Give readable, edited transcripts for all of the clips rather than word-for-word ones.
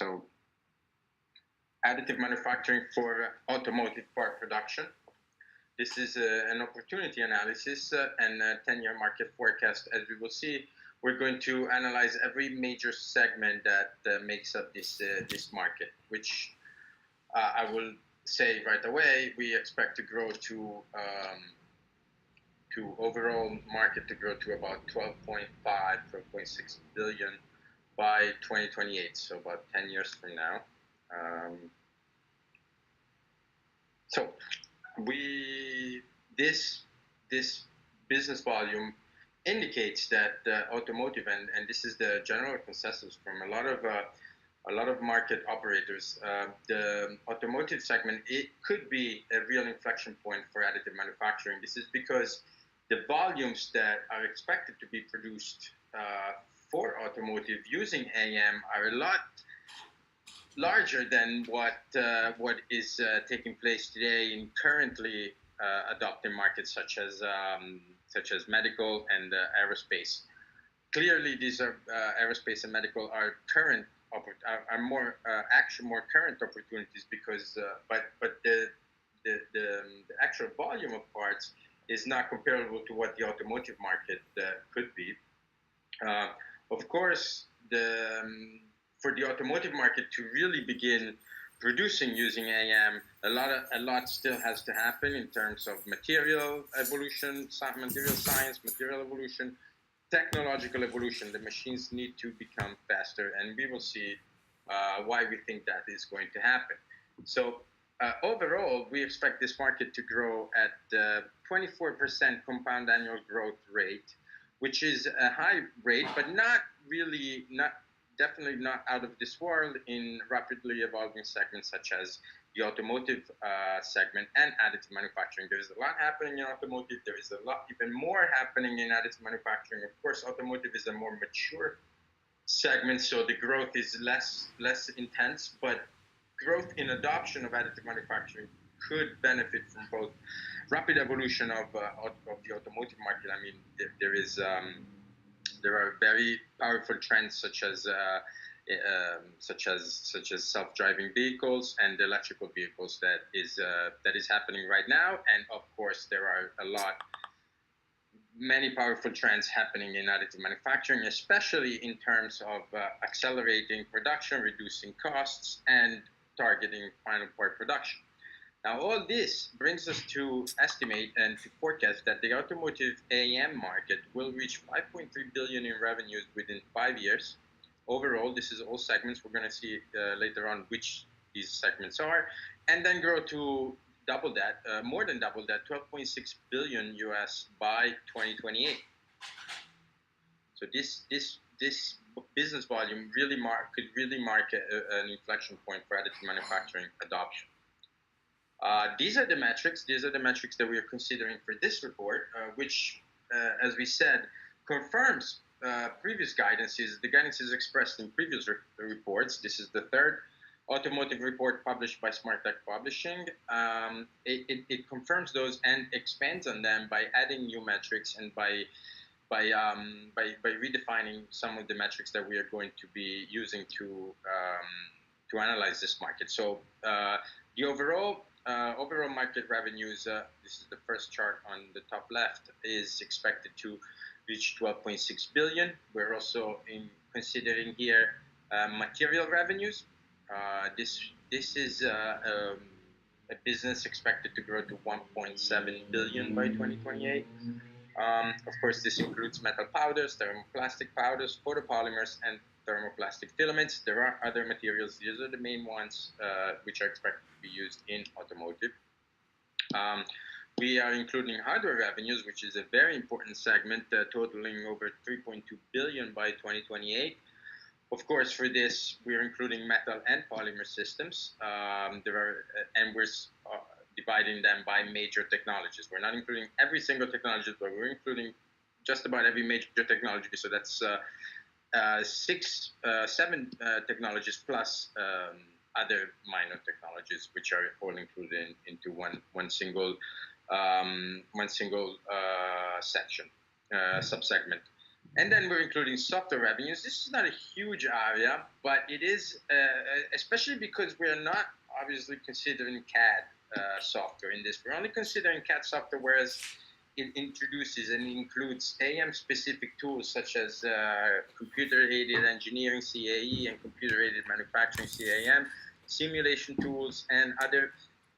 So additive manufacturing for automotive part production. This is an opportunity analysis and a 10-year market forecast. As we will see, we're going to analyze every major segment that makes up this market, which I will say right away, we expect to grow to overall market to grow to about 12.5, 12.6 billion by 2028, so about 10 years from now. So this business volume indicates that automotive, and this is the general consensus from a lot of market operators, the automotive segment, it could be a real inflection point for additive manufacturing. This is because the volumes that are expected to be produced for automotive using AM are a lot larger than what is taking place today in currently adopted markets such as medical and aerospace. Clearly, these are aerospace and medical are more current opportunities because but the actual volume of parts is not comparable to what the automotive market could be. Of course, for the automotive market to really begin producing using AM, a lot still has to happen in terms of material evolution, material science, material evolution, technological evolution. The machines need to become faster, and we will see why we think that is going to happen. So overall, we expect this market to grow at 24% compound annual growth rate, which is a high rate, but definitely not out of this world in rapidly evolving segments such as the automotive segment and additive manufacturing. There is a lot happening in automotive. There is a lot even more happening in additive manufacturing. Of course, automotive is a more mature segment, so the growth is less intense, but growth in adoption of additive manufacturing could benefit from both rapid evolution of the automotive market. I mean, there are very powerful trends such as self-driving vehicles and electrical vehicles that is happening right now, and of course there are many powerful trends happening in additive manufacturing, especially in terms of accelerating production, reducing costs, and targeting final part production. Now, all this brings us to estimate and to forecast that the automotive AM market will reach 5.3 billion in revenues within 5 years. Overall, this is all segments. We're going to see later on which these segments are, and then grow to double that, more than double that, 12.6 billion US by 2028. So this business volume could really mark an inflection point for additive manufacturing adoption. These are the metrics. These are the metrics that we are considering for this report, which, as we said, confirms previous guidances. The guidances expressed in previous reports. This is the third automotive report published by Smartech Publishing. It confirms those and expands on them by adding new metrics and by redefining some of the metrics that we are going to be using to analyze this market. So the overall market revenues, this is the first chart on the top left, is expected to reach 12.6 billion. We're also considering here material revenues. This is a business expected to grow to 1.7 billion by 2028. Of course, this includes metal powders, thermoplastic powders, photopolymers, and thermoplastic filaments. There are other materials. These are the main ones which are expected to be used in automotive. We are including hardware revenues, which is a very important segment, totaling over 3.2 billion by 2028. Of course, for this, we're including metal and polymer systems. And we're dividing them by major technologies. We're not including every single technology, but we're including just about every major technology. So that's 7 technologies plus other minor technologies, which are all included into one single section, subsegment. And then we're including software revenues. This is not a huge area, but it is, especially because we are not obviously considering CAD software in this. We're only considering CAD software, whereas it introduces and includes AM-specific tools such as computer-aided engineering (CAE) and computer-aided manufacturing (CAM), simulation tools, and other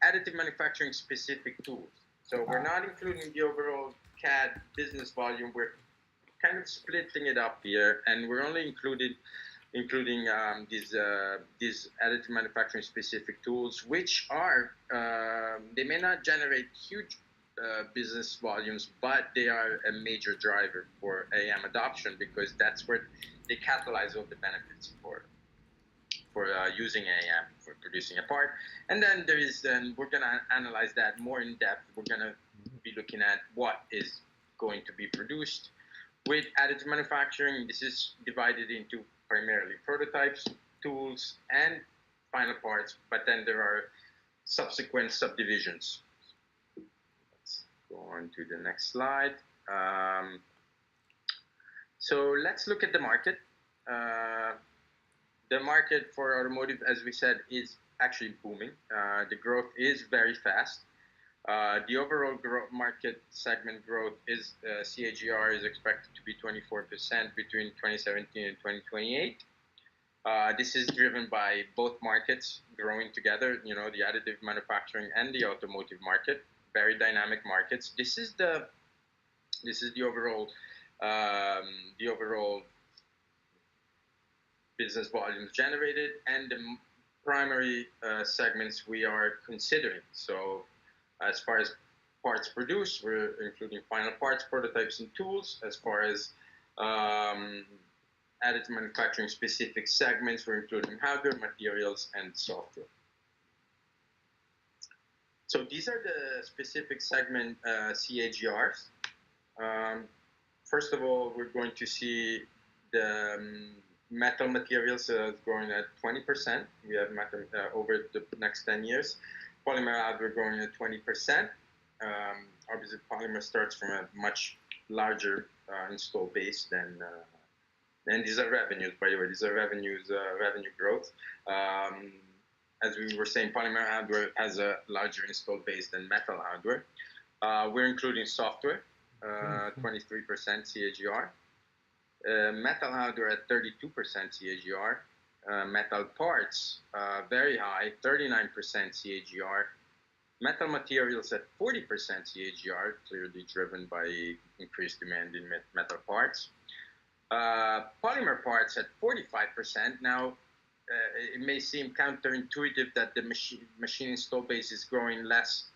additive manufacturing-specific tools. So we're not including the overall CAD business volume. We're kind of splitting it up here, and we're only including these additive manufacturing specific tools, which are they may not generate huge business volumes, but they are a major driver for AM adoption because that's where they catalyze all the benefits for using AM for producing a part. And then we're going to analyze that more in depth. We're going to be looking at what is going to be produced with additive manufacturing. This is divided into primarily prototypes, tools, and final parts, but then there are subsequent subdivisions. Let's go on to the next slide. So let's look at the market. The market for automotive, as we said, is actually booming. The growth is very fast. The overall market segment growth is CAGR is expected to be 24% between 2017 and 2028. This is driven by both markets growing together, the additive manufacturing and the automotive market, very dynamic markets. This is the overall business volumes generated and the primary segments we are considering. So as far as parts produced, we're including final parts, prototypes, and tools. As far as additive manufacturing specific segments, we're including hardware, materials, and software. So these are the specific segment CAGRs. First of all, we're going to see the metal materials growing at 20%. We have metal over the next 10 years. Polymer hardware growing at 20%. Obviously, polymer starts from a much larger install base than, and these are revenues, by the way. These are revenue growth. As we were saying, polymer hardware has a larger install base than metal hardware. We're including software, 23% CAGR. Metal hardware at 32% CAGR. Metal parts, very high, 39% CAGR. Metal materials at 40% CAGR, clearly driven by increased demand in metal parts. Polymer parts at 45%. Now, it may seem counterintuitive that the machine install base is growing less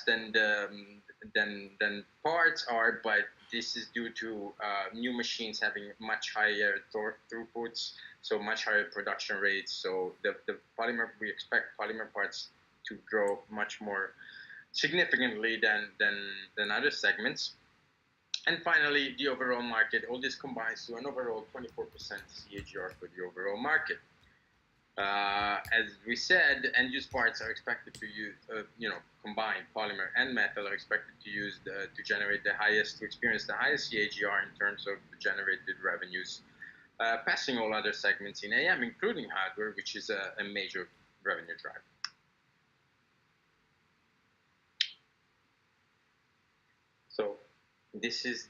than parts are, but this is due to new machines having much higher throughputs, so much higher production rates. So we expect polymer parts to grow much more significantly than other segments. And finally, the overall market. All this combines to an overall 24% CAGR for the overall market. As we said, end-use parts are expected to use, combined polymer and metal are expected to experience the highest CAGR in terms of the generated revenues, passing all other segments in AM, including hardware, which is a major revenue driver. So this is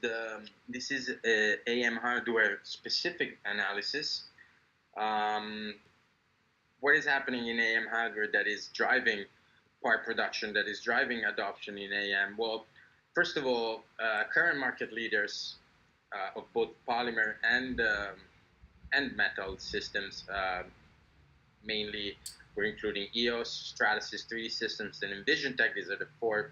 AM hardware specific analysis. What is happening in AM hardware that is driving part production, that is driving adoption in AM? Well, first of all, current market leaders of both polymer and metal systems, mainly we're including EOS, Stratasys 3D Systems, and EnvisionTech. These are the four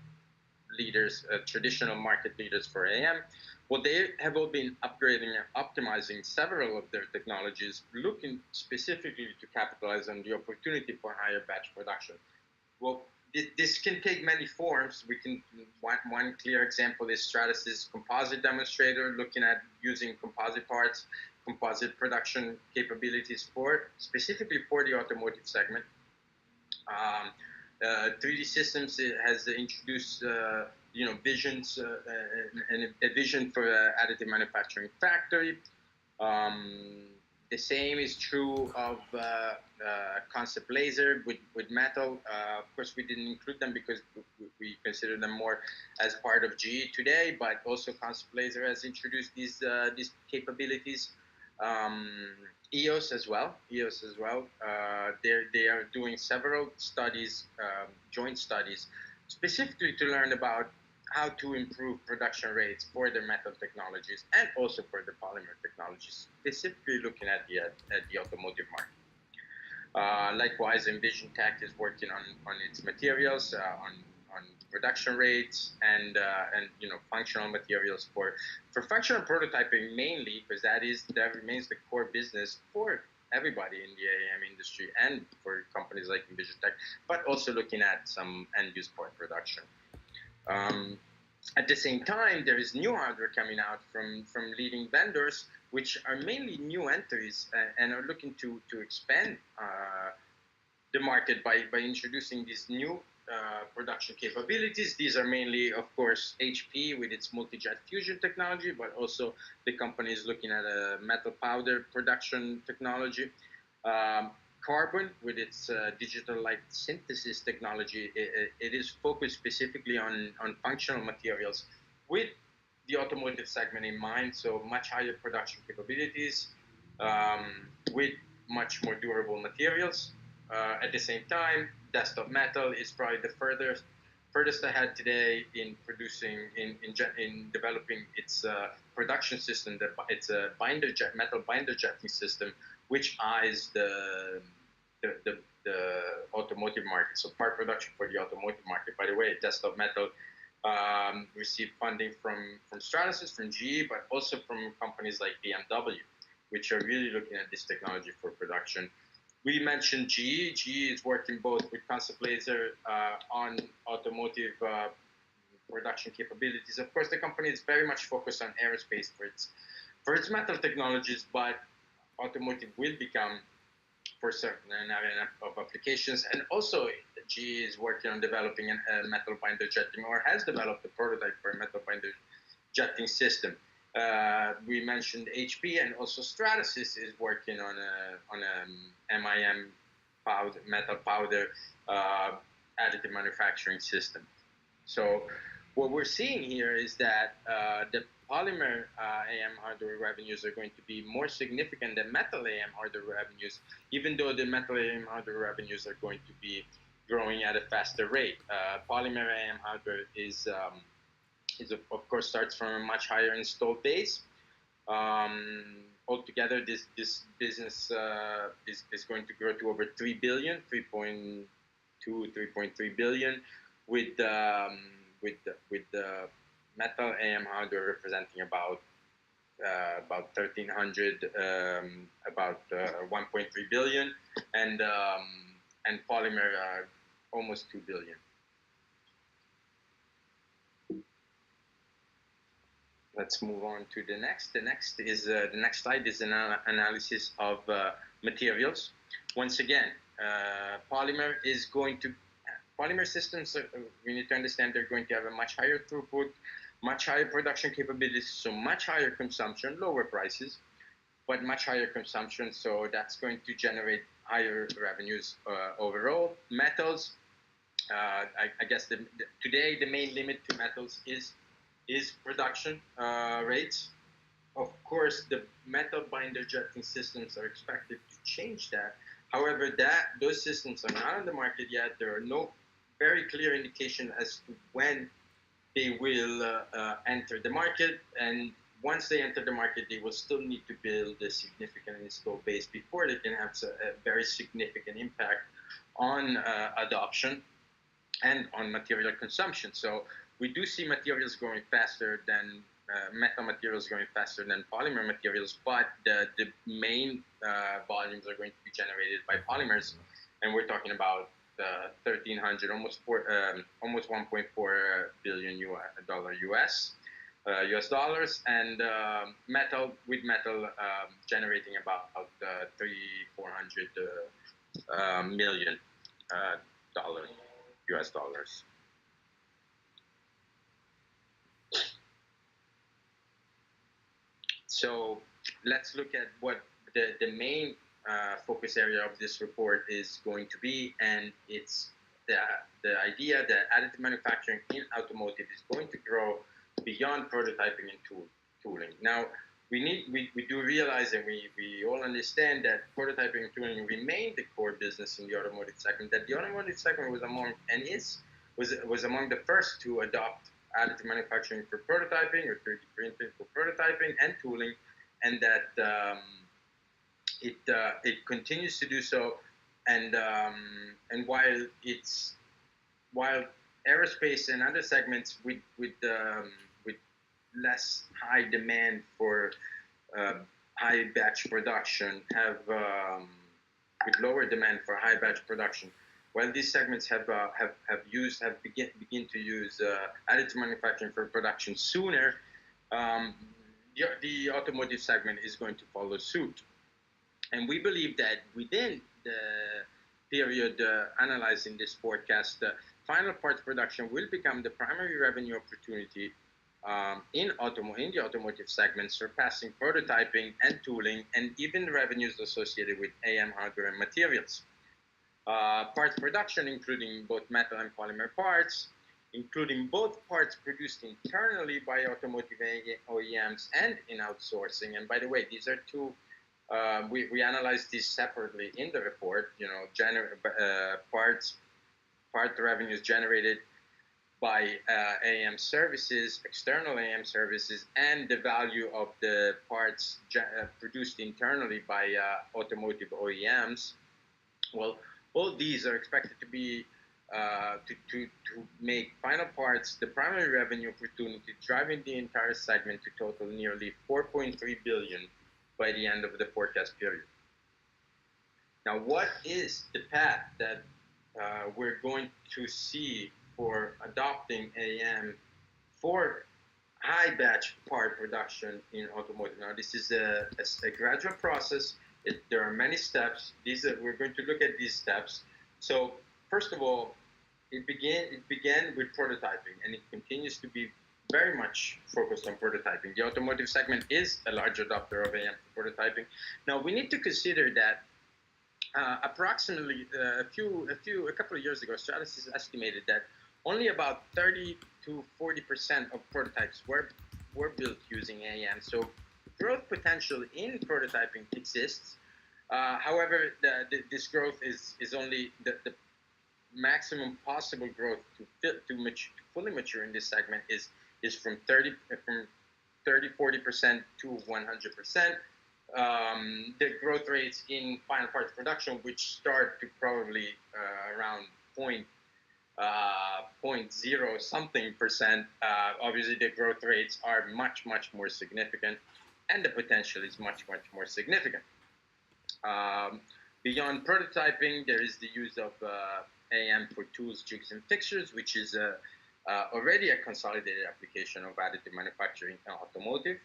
leaders, traditional market leaders for AM. Well, they have all been upgrading and optimizing several of their technologies, looking specifically to capitalize on the opportunity for higher batch production. Well, this can take many forms. One clear example is Stratasys composite demonstrator, looking at using composite parts, composite production capabilities specifically for the automotive segment. 3D Systems has introduced visions and a vision for additive manufacturing factory. The same is true of concept laser with metal. Of course, we didn't include them because we consider them more as part of GE today, but also concept laser has introduced these capabilities. EOS as well. They are doing several studies, joint studies, specifically to learn about how to improve production rates for the metal technologies and also for the polymer technologies, specifically looking at the automotive market. Likewise, Envision Tech is working on its materials, on production rates and functional materials for functional prototyping mainly, because that remains the core business for everybody in the AAM industry and for companies like Envision Tech, but also looking at some end-use part production. At the same time, there is new hardware coming out from leading vendors, which are mainly new entries and are looking to expand the market by introducing these new production capabilities. These are mainly, of course, HP with its multi-jet fusion technology, but also the company is looking at a metal powder production technology. Carbon with its digital light synthesis technology, it is focused specifically on functional materials with the automotive segment in mind, so much higher production capabilities with much more durable materials. At the same time, Desktop Metal is probably the furthest ahead today in developing its production system. It's a metal binder jetting system, which eyes the automotive market. So part production for the automotive market. By the way, Desktop Metal received funding from Stratasys, from GE, but also from companies like BMW, which are really looking at this technology for production. We mentioned GE. GE is working both with concept laser on automotive production capabilities. Of course, the company is very much focused on aerospace for its metal technologies, but automotive will become for certain area of applications. And also, GE is working on developing a metal binder jetting, or has developed a prototype for a metal binder jetting system. We mentioned HP, and also Stratasys is working on a MIM metal powder additive manufacturing system. So what we're seeing here is that the polymer AM hardware revenues are going to be more significant than metal AM hardware revenues, even though the metal AM hardware revenues are going to be growing at a faster rate. Polymer AM hardware is of course starts from a much higher installed base. Altogether, this business is going to grow to over 3 billion, 3.2, 3.3 billion, with the metal AM hardware representing about 1,300, about 1.3 billion, and polymer almost 2 billion. Let's move on to the next. The next slide is an analysis of materials. Once again, polymer systems. We need to understand they're going to have a much higher throughput, much higher production capabilities, so much higher consumption, lower prices, but much higher consumption. So that's going to generate higher revenues overall. Metals. I guess today the main limit to metals is production rates. Of course, the metal binder jetting systems are expected to change that. However, those systems are not on the market yet. There are no very clear indication as to when they will enter the market. And once they enter the market, they will still need to build a significant install base before they can have a very significant impact on adoption and on material consumption. So we do see materials growing faster than metal materials growing faster than polymer materials, but the main volumes are going to be generated by polymers, and we're talking about 1,300, almost 1.4 billion US dollars, and metal generating about 400 million US dollars. So let's look at what the main focus area of this report is going to be, and it's the, the idea that additive manufacturing in automotive is going to grow beyond prototyping and tooling. Now, we do realize, and we all understand that prototyping and tooling remain the core business in the automotive segment, that the automotive segment was among and is was among the first to adopt additive manufacturing for prototyping or 3D printing for prototyping and tooling, and that it continues to do so. And while aerospace and other segments with less high demand for high batch production with lower demand for high batch production, while these segments have begin to use additive manufacturing for production sooner, the automotive segment is going to follow suit. And we believe that within the period analyzed in this forecast, final parts production will become the primary revenue opportunity in the automotive segment, surpassing prototyping and tooling, and even revenues associated with AM hardware and materials. Parts production, including both metal and polymer parts, including both parts produced internally by automotive OEMs and in outsourcing. And by the way, these are two. We analyzed these separately in the report. Part revenues generated by AM services, external AM services, and the value of the parts produced internally by automotive OEMs. Well, all these are expected to be to make final parts the primary revenue opportunity, driving the entire segment to total nearly 4.3 billion by the end of the forecast period. Now, what is the path that we're going to see for adopting AM for high batch part production in automotive? Now, this is a gradual process. There are many steps. We're going to look at these steps. So, first of all, it began with prototyping, and it continues to be very much focused on prototyping. The automotive segment is a large adopter of AM for prototyping. Now, we need to consider that approximately a couple of years ago, Stratasys estimated that only about 30 to 40% of prototypes were built using AM. So growth potential in prototyping exists. However, this growth is only the maximum possible growth to fully mature in this segment is from 40% to 100%. The growth rates in final parts production, which start to probably around 0.0 something percent, obviously the growth rates are much more significant, and the potential is much more significant. Beyond prototyping, there is the use of AM for tools, jigs, and fixtures, which is already a consolidated application of additive manufacturing in automotive,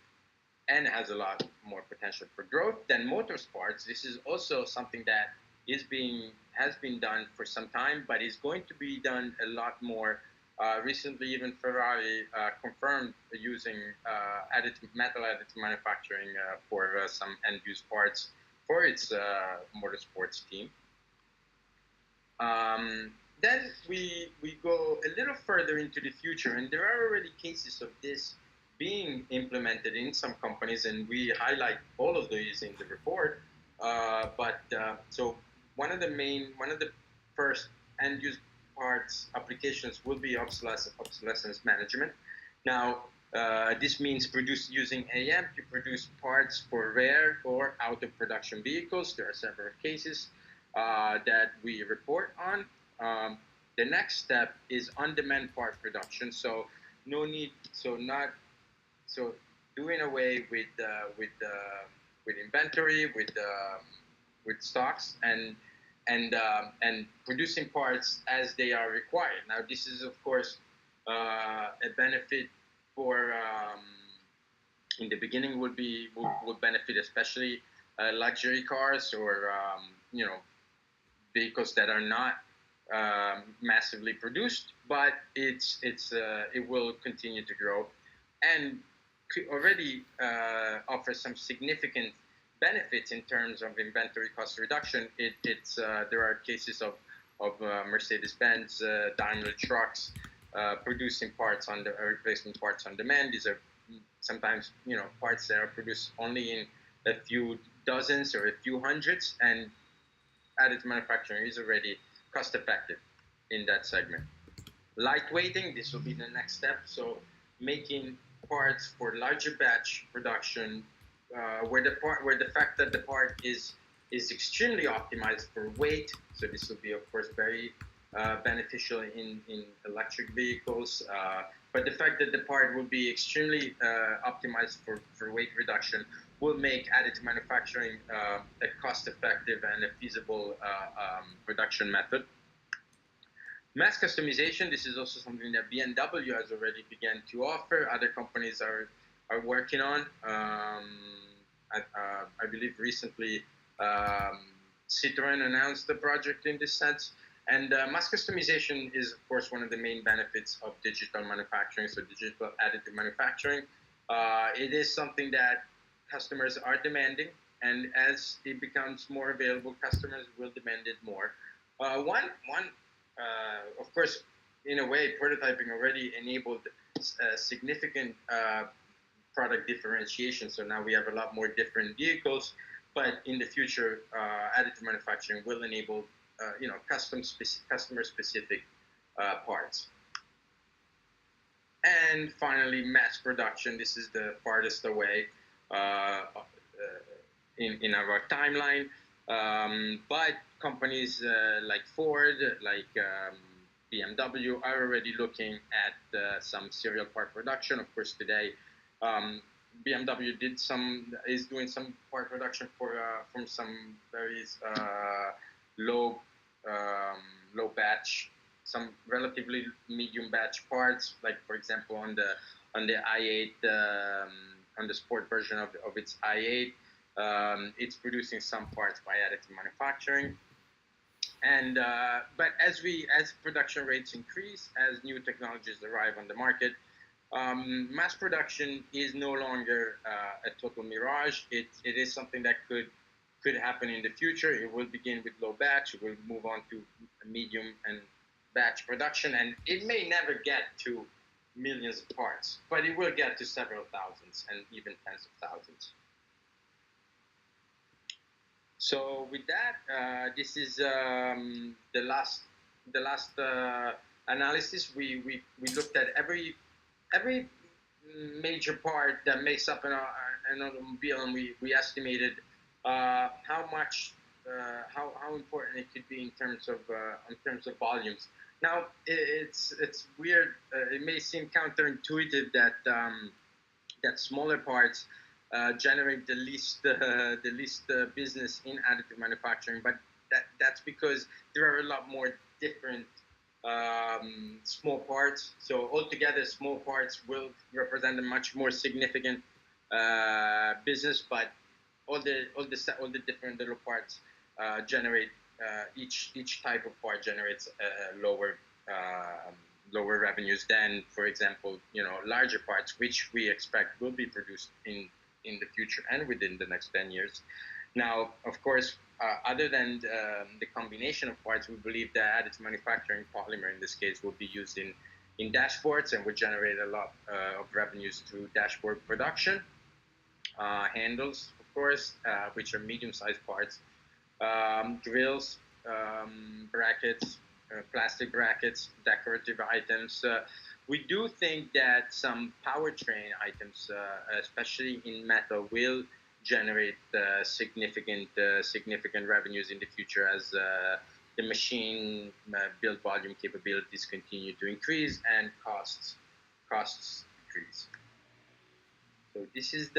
and has a lot more potential for growth than motorsports. This is also something that has been done for some time, but is going to be done a lot more. Recently, even Ferrari confirmed using metal additive manufacturing for some end-use parts for its motorsports team. Then we go a little further into the future, and there are already cases of this being implemented in some companies, and we highlight all of these in the report. So one of the first end-use parts applications will be obsolescence management. Now, this means using AM to produce parts for rare or out of production vehicles. There are several cases that we report on. The next step is on-demand part production. So doing away with inventory, with stocks, and producing parts as they are required. Now, this is of course a benefit for in the beginning would benefit especially luxury cars or vehicles that are not massively produced, but it will continue to grow. And already offers some significant benefits in terms of inventory cost reduction. There are cases of Mercedes-Benz, Daimler trucks producing parts on the replacement parts on demand. These are sometimes parts that are produced only in a few dozens or a few hundreds, and additive manufacturing is already cost effective in that segment. Lightweighting, this will be the next step. So making parts for larger batch production, where the fact that the part is extremely optimized for weight. So this will be, of course, very beneficial in electric vehicles. But the fact that the part will be extremely optimized for weight reduction will make additive manufacturing a cost-effective and a feasible production method. Mass customization, this is also something that BMW has already begun to offer. Other companies are working on. I believe recently Citroën announced the project in this sense. And mass customization is, of course, one of the main benefits of digital manufacturing, so digital additive manufacturing. It is something that customers are demanding, and as it becomes more available, customers will demand it more. Of course, in a way, prototyping already enabled significant product differentiation. So now we have a lot more different vehicles, but in the future, additive manufacturing will enable customer-specific parts. And finally, mass production. This is the farthest away in our timeline. But companies like Ford, like BMW are already looking at some serial part production. Of course, today BMW is doing some part production from some very low batch, some relatively medium batch parts, like for example on the i8, on the sport version of its i8. It's producing some parts by additive manufacturing, and but as production rates increase, as new technologies arrive on the market, mass production is no longer a total mirage. It is something that could happen in the future. It will begin with low batch. It will move on to medium and batch production, and it may never get to millions of parts, but it will get to several thousands and even tens of thousands. So with that, this is the last analysis. We looked at every major part that makes up an automobile, and we estimated how important it could be in terms of volumes. Now it's weird. It may seem counterintuitive that smaller parts generate the least business in additive manufacturing, but that's because there are a lot more different small parts. So altogether, small parts will represent a much more significant business, but all the different little parts generate each type of part generates lower revenues than, for example, larger parts, which we expect will be produced in the future and within the next 10 years. Now, of course, other than the combination of parts, we believe that additive manufacturing, polymer in this case, will be used in dashboards and will generate a lot of revenues through dashboard production. Handles, of course, which are medium-sized parts, drills, brackets, plastic brackets, decorative items. We do think that some powertrain items, especially in metal, will generate significant revenues in the future as the machine build volume capabilities continue to increase and costs decrease. So this is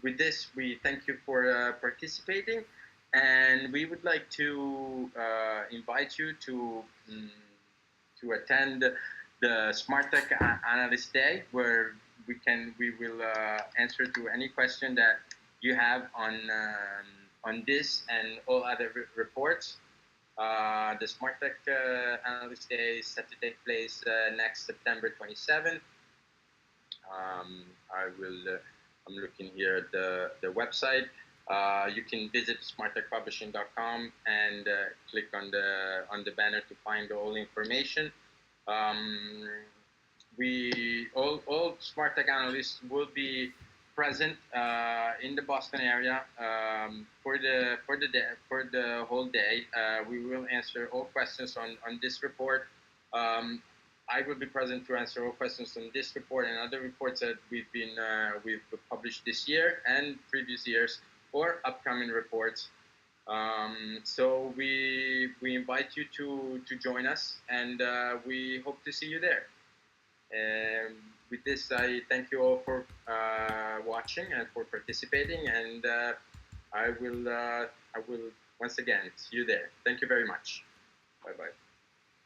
with this, we thank you for participating, and we would like to invite you to attend the Smartech Analyst Day, where we will answer to any question that you have on this and all other reports. The Smartech Analyst Day is set to take place next September 27th. I will. I'm looking here at the website. You can visit smarttechpublishing.com and click on the banner to find all information. Um, we all smart tech analysts will be present in the Boston area for the whole day. We will answer all questions on this report. Um, I will be present to answer all questions on this report and other reports that we've published this year and previous years or upcoming reports. So we invite you to join us, and we hope to see you there. And with this, I thank you all for watching and for participating, and I will once again see you there. Thank you very much. Bye bye.